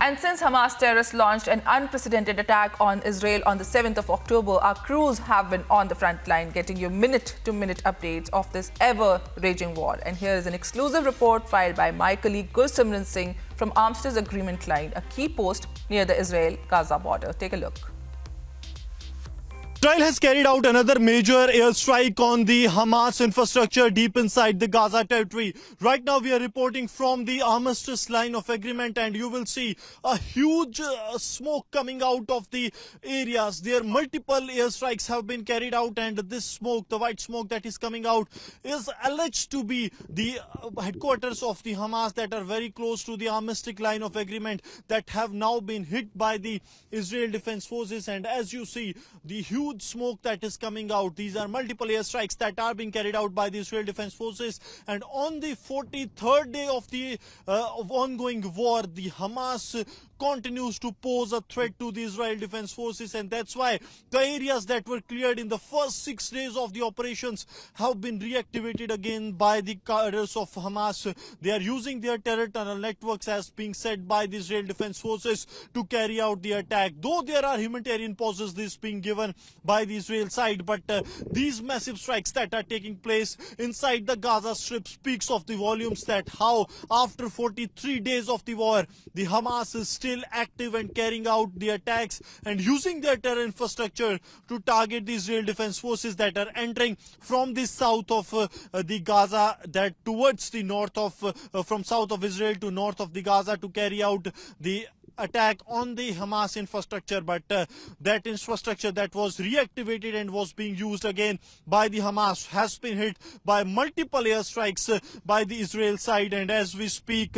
And since Hamas terrorists launched an unprecedented attack on Israel on the 7th of October, our crews have been on the front line getting you minute-to-minute updates of this ever-raging war. And here is an exclusive report filed by my colleague Gursimran Singh from Armistice Agreement Line, a key post near the Israel-Gaza border. Take a look. Israel has carried out another major airstrike on the Hamas infrastructure deep inside the Gaza territory. Right now we are reporting from the Armistice line of agreement, and you will see a huge smoke coming out of the areas. There multiple airstrikes have been carried out, and this smoke, the white smoke that is coming out, is alleged to be the headquarters of the Hamas that are very close to the Armistice line of agreement that have now been hit by the Israel Defense Forces. And as you see, the huge smoke that is coming out, these are multiple airstrikes that are being carried out by the Israel Defense Forces. And on the 43rd day of the ongoing war, the Hamas continues to pose a threat to the Israel Defense Forces, and that's why the areas that were cleared in the first 6 days of the operations have been reactivated again by the cadres of Hamas. They are using their terror tunnel networks, as being said by the Israel Defense Forces, to carry out the attack. Though there are humanitarian pauses this being given by the Israel side, but these massive strikes that are taking place inside the Gaza Strip speaks of the volumes that how after 43 days of the war, the Hamas is still active and carrying out the attacks and using their terror infrastructure to target the Israel Defense Forces that are entering from the south of the Gaza, that towards the north of from south of Israel to north of the Gaza, to carry out the attack on the Hamas infrastructure. But that infrastructure that was reactivated and was being used again by the Hamas has been hit by multiple airstrikes by the Israel side. And as we speak,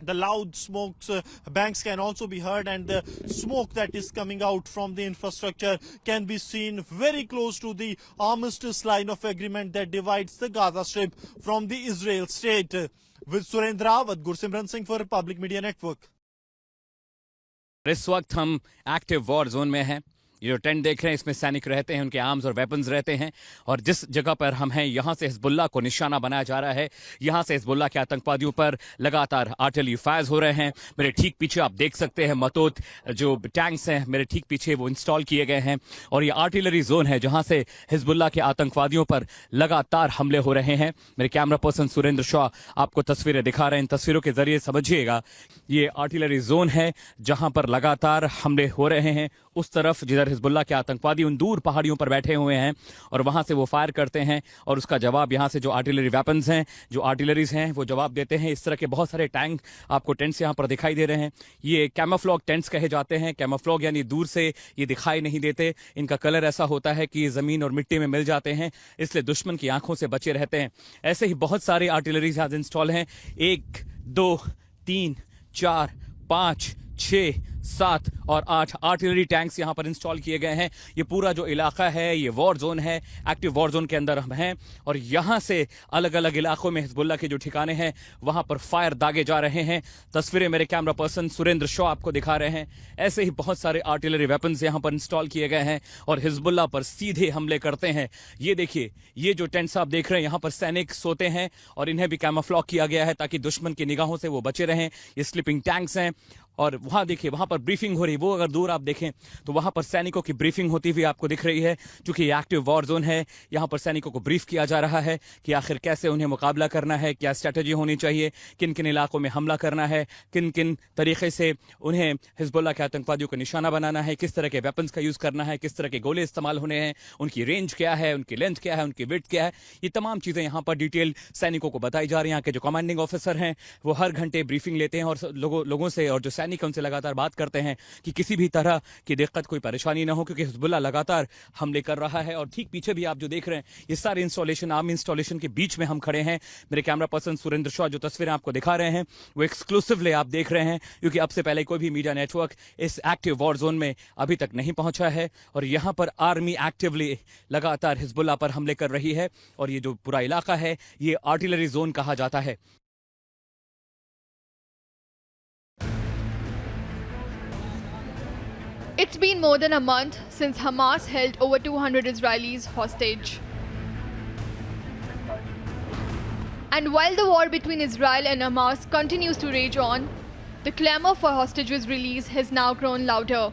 the loud smokes banks can also be heard, and the smoke that is coming out from the infrastructure can be seen very close to the Armistice line of agreement that divides the Gaza Strip from the Israel state. With Surendra with Gursimran Singh for Public Media Network. इस वक्त हम active war zone में हैं। ये जो tent देख रहे हैं, इसमें सैनिक रहते हैं, उनके आर्म्स और वेपन्स रहते हैं। और जिस जगह पर हम हैं, यहाँ से हिजबुल्लाह को निशाना बनाया जा रहा है। यहाँ से हिजबुल्लाह के आतंकवादियों पर लगातार आर्टिलरी फायर्स हो रहे हैं। मेरे ठीक पीछे आप देख सकते हैं मतोत जो टैंक्स हैं, मेरे ठीक पीछे वो इंस्टॉल किए गए हैं। और ये आर्टिलरी जोन है जहाँ से हिजबुल्लाह के आतंकवादियों पर लगातार हमले हो रहे हैं। मेरे कैमरा पर्सन सुरेंद्र शाह आपको तस्वीरें दिखा रहे हैं। इन तस्वीरों के जरिए समझिएगा, ये आर्टिलरी जोन है जहाँ पर लगातार हमले हो रहे हैं। उस तरफ जिधर हिजबुल्लाह के आतंकवादी उन दूर पहाड़ियों पर बैठे हुए हैं और वहां से वो फायर करते हैं, और उसका जवाब यहां से जो आर्टिलरी वेपन्स हैं, जो आर्टिलरीज हैं, वो जवाब देते हैं। इस तरह के बहुत सारे टैंक आपको टेंट्स यहां पर दिखाई दे रहे हैं। ये कैमोफ्लॉग टेंट्स कहे जाते हैं। कैमोफ्लॉग यानी दूर से ये दिखाई नहीं देते, इनका कलर ऐसा होता है कि जमीन और मिट्टी में मिल जाते हैं, इसलिए दुश्मन की आंखों से बचे रहते हैं। ऐसे ही बहुत सारे आर्टिलरीज यहां इंस्टॉल हैं। 1 2 3 4 5 6 7 और 8 आर्टिलरी टैंक्स यहां पर इंस्टॉल किए गए हैं। ये पूरा जो इलाका है, ये वॉर जोन है, एक्टिव वॉर जोन के अंदर हम हैं। और यहां से अलग अलग इलाकों में हिजबुल्लाह के जो ठिकाने हैं, वहां पर फायर दागे जा रहे हैं। तस्वीरें मेरे कैमरा पर्सन सुरेंद्र शाह आपको दिखा रहे हैं। ऐसे ही बहुत सारे आर्टिलरी वेपन्स यहां पर इंस्टॉल किए गए हैं और हिजबुल्लाह पर सीधे हमले करते हैं। ये देखिए, ये जो टेंट्स आप देख रहे हैं, यहां पर सैनिक सोते हैं और इन्हें भी कैमोफ्लॉग किया गया है ताकि दुश्मन की निगाहों से वो बचे रहें। ये स्लीपिंग टैंक्स हैं। और वहां देखिए, वहां पर ब्रीफिंग हो रही, वो अगर दूर आप देखें तो वहां पर सैनिकों की ब्रीफिंग होती हुई आपको दिख रही है। क्योंकि ये एक्टिव वॉर जोन है, यहां पर सैनिकों को ब्रीफ किया जा रहा है कि आखिर कैसे उन्हें मुकाबला करना है, क्या स्ट्रेटेजी होनी चाहिए, किन किन इलाकों में हमला करना है, किन किन तरीके से उन्हें हिजबुल्लाह के आतंकवादियों को निशाना बनाना है, किस तरह के वेपन्स का यूज करना है, किस तरह के गोले इस्तेमाल होने हैं, उनकी रेंज क्या है, उनकी लेंथ क्या है, उनकी विड्थ क्या है। ये तमाम चीजें यहाँ पर डिटेल सैनिकों को बताई जा रही हैं। यहाँ के जो कमांडिंग ऑफिसर हैं, वो हर घंटे ब्रीफिंग लेते हैं और लोगों से, और जो सैनिक उनसे लगातार बात करते हैं कि किसी भी तरह की दिक्कत, कोई परेशानी ना हो, क्योंकि हिजबुल्लाह लगातार हमले कर रहा है। और ठीक पीछे भी आप जो देख रहे हैं, ये सारे इंस्टॉलेशन, आर्मी इंस्टॉलेशन के बीच में हम खड़े हैं। मेरे कैमरा पर्सन सुरेंद्र शाह जो तस्वीरें आपको दिखा रहे हैं, वो एक्सक्लूसिवली आप देख रहे हैं, क्योंकि अब से पहले कोई भी मीडिया नेटवर्क इस एक्टिव वॉर जोन में अभी तक नहीं पहुंचा है। और यहां पर आर्मी एक्टिवली लगातार हिजबुल्लाह पर हमले कर रही है। और ये जो पूरा इलाका है, ये आर्टिलरी जोन कहा जाता है। It's been more than a month since Hamas held over 200 Israelis hostage. And while the war between Israel and Hamas continues to rage on, The clamor for hostages' release has now grown louder.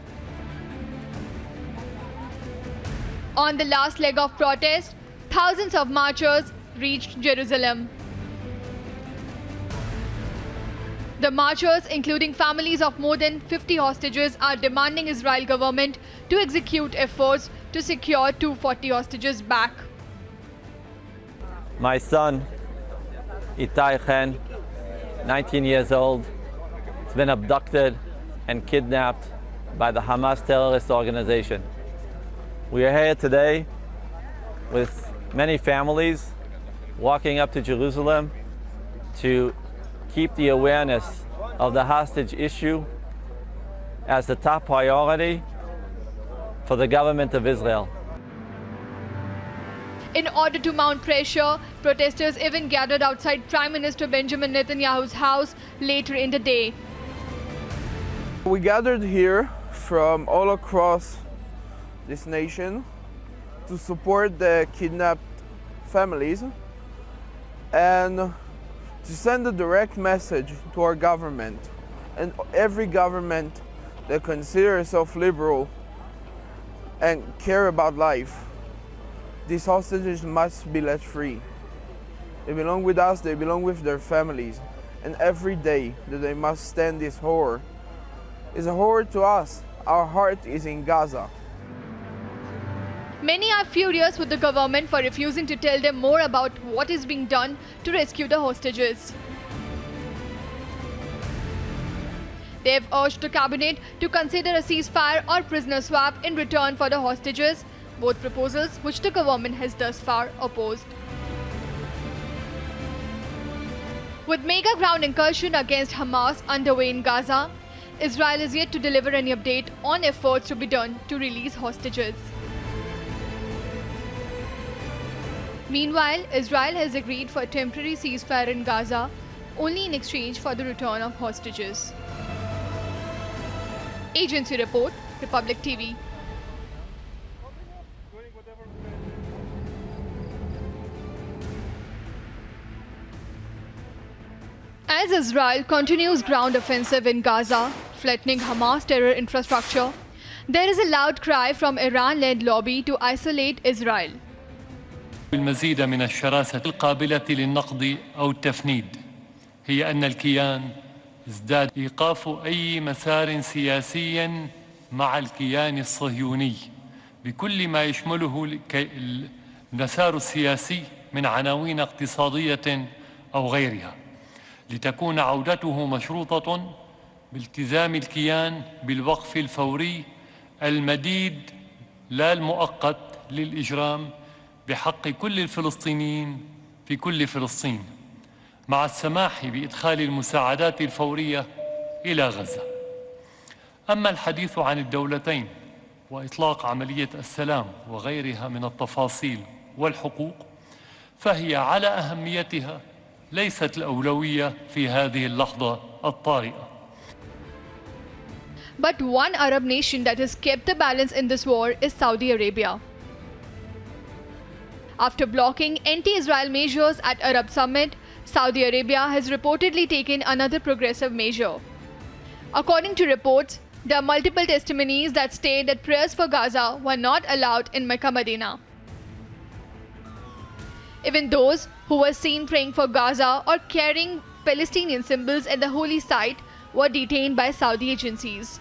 On the last leg of protest, thousands of marchers reached Jerusalem. The marchers, including families of more than 50 hostages, are demanding Israel government to execute efforts to secure 240 hostages back. My son, Itai Chen, 19 years old, has been abducted and kidnapped by the Hamas terrorist organization. We are here today with many families walking up to Jerusalem to keep the awareness of the hostage issue as the top priority for the government of Israel. In order to mount pressure, protesters even gathered outside Prime Minister Benjamin Netanyahu's house later in the day. We gathered here from all across this nation to support the kidnapped families and to send a direct message to our government and every government that considers itself liberal and care about life. These hostages must be let free. They belong with us, they belong with their families. And every day that they must stand this horror is a horror to us. Our heart is in Gaza. Many are furious with the government for refusing to tell them more about what is being done to rescue the hostages. They have urged the cabinet to consider a ceasefire or prisoner swap in return for the hostages, both proposals which the government has thus far opposed. With mega ground incursion against Hamas underway in Gaza, Israel is yet to deliver any update on efforts to be done to release hostages. Meanwhile, Israel has agreed for a temporary ceasefire in Gaza only in exchange for the return of hostages. Agency report, Republic TV. As Israel continues ground offensive in Gaza, flattening Hamas terror infrastructure, there is a loud cry from Iran-led lobby to isolate Israel. المزيد من الشراسة القابلة للنقد أو التفنيد هي أن الكيان ازداد إيقاف أي مسار سياسي مع الكيان الصهيوني بكل ما يشمله المسار السياسي من عناوين اقتصادية أو غيرها، لتكون عودته مشروطة بالتزام الكيان بالوقف الفوري المديد لا المؤقت للإجرام بحق كل الفلسطينيين في كل فلسطين، مع السماح بإدخال المساعدات الفورية إلى غزة. أما الحديث عن الدولتين وإطلاق عملية السلام وغيرها من التفاصيل والحقوق فهي على أهميتها ليست الأولوية في هذه اللحظة الطارئة. But one Arab nation that has kept the balance in this war is Saudi Arabia. After blocking anti-Israel measures at Arab Summit, Saudi Arabia has reportedly taken another progressive measure. According to reports, there are multiple testimonies that state that prayers for Gaza were not allowed in Mecca Medina. Even those who were seen praying for Gaza or carrying Palestinian symbols at the holy site were detained by Saudi agencies.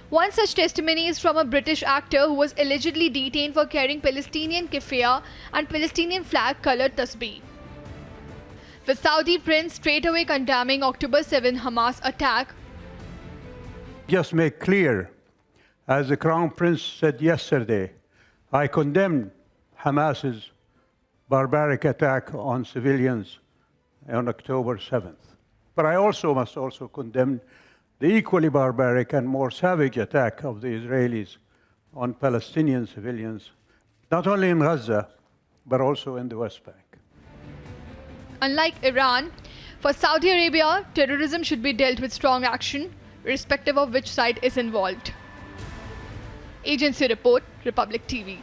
One such testimony is from a British actor who was allegedly detained for carrying Palestinian keffiyeh and Palestinian flag-colored tasbih. The Saudi prince straightaway condemning October 7 Hamas attack. Just make clear, as the Crown Prince said yesterday, I condemn Hamas's barbaric attack on civilians on October 7th. But I must also condemn the equally barbaric and more savage attack of the Israelis on Palestinian civilians, not only in Gaza, but also in the West Bank. Unlike Iran, for Saudi Arabia, terrorism should be dealt with strong action, irrespective of which side is involved. Agency report, Republic TV.